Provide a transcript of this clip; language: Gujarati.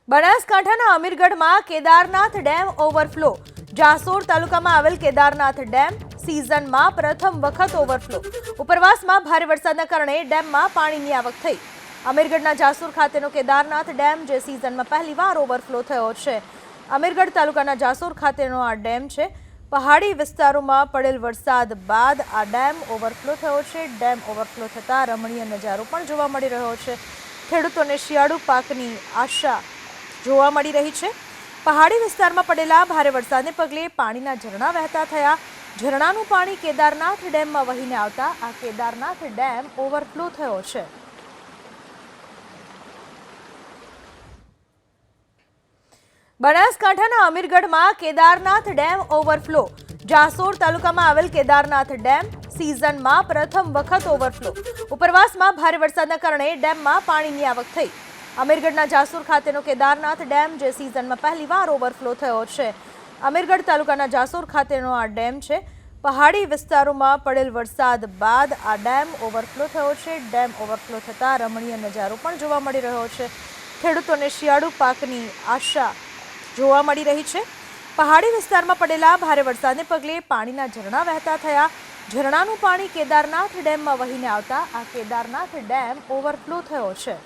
બનાસકાંઠાના અમીરગઢમાં કેદારનાથ ડેમ ઓવરફ્લો। જાસોર તાલુકામાં આવેલ કેદારનાથ ડેમ સિઝનમાં પ્રથમ વખત ઓવરફ્લો। ઉપરવાસમાં ભારે વરસાદના કારણે ડેમમાં પાણીની આવક થઈ। અમીરગઢના જાસોર ખાતેનો કેદારનાથ ડેમ જે સિઝનમાં પહેલીવાર ઓવરફ્લો થયો છે। અમીરગઢ તાલુકાના જાસોર ખાતેનો આ ડેમ છે। પહાડી વિસ્તારોમાં પડેલ વરસાદ બાદ આ ડેમ ઓવરફ્લો થયો છે। ડેમ ઓવરફ્લો થતાં રમણીય નજારો પણ જોવા મળી રહ્યો છે। ખેડૂતોને શિયાળુ પાકની આશા જોવા મળી રહી છે। પહાડી વિસ્તારમાં પડેલા ભારે વરસાદને પગલે પાણીના ઝરણા વહેતા થયા। ઝરણાનું પાણી કેદારનાથ ડેમમાં વહીને આવતા આ કેદારનાથ ડેમ ઓવરફ્લો થયો છે। બનાસકાંઠાના અમીરગઢમાં કેદારનાથ ડેમ ઓવરફ્લો। જાસોર તાલુકામાં આવેલ કેદારનાથ ડેમ સિઝનમાં પ્રથમ વખત ઓવરફ્લો। ઉપરવાસમાં ભારે વરસાદના કારણે ડેમમાં પાણીની આવક થઈ। અમીરગઢના જાસોર ખાતેનો કેદારનાથ ડેમ જે સિઝનમાં પહેલીવાર ઓવરફ્લો થયો છે। અમીરગઢ તાલુકાના જાસોર ખાતેનો આ ડેમ છે। પહાડી વિસ્તારોમાં પડેલ વરસાદ બાદ આ ડેમ ઓવરફ્લો થયો છે। ડેમ ઓવરફ્લો થતાં રમણીય નજારો પણ જોવા મળી રહ્યો છે। ખેડૂતોને શિયાળુ પાકની આશા જોવા મળી રહી છે। પહાડી વિસ્તારમાં પડેલા ભારે વરસાદને પગલે પાણીના ઝરણા વહેતા થયા। ઝરણાનું પાણી કેદારનાથ ડેમમાં વહીને આવતા આ કેદારનાથ ડેમ ઓવરફ્લો થયો છે।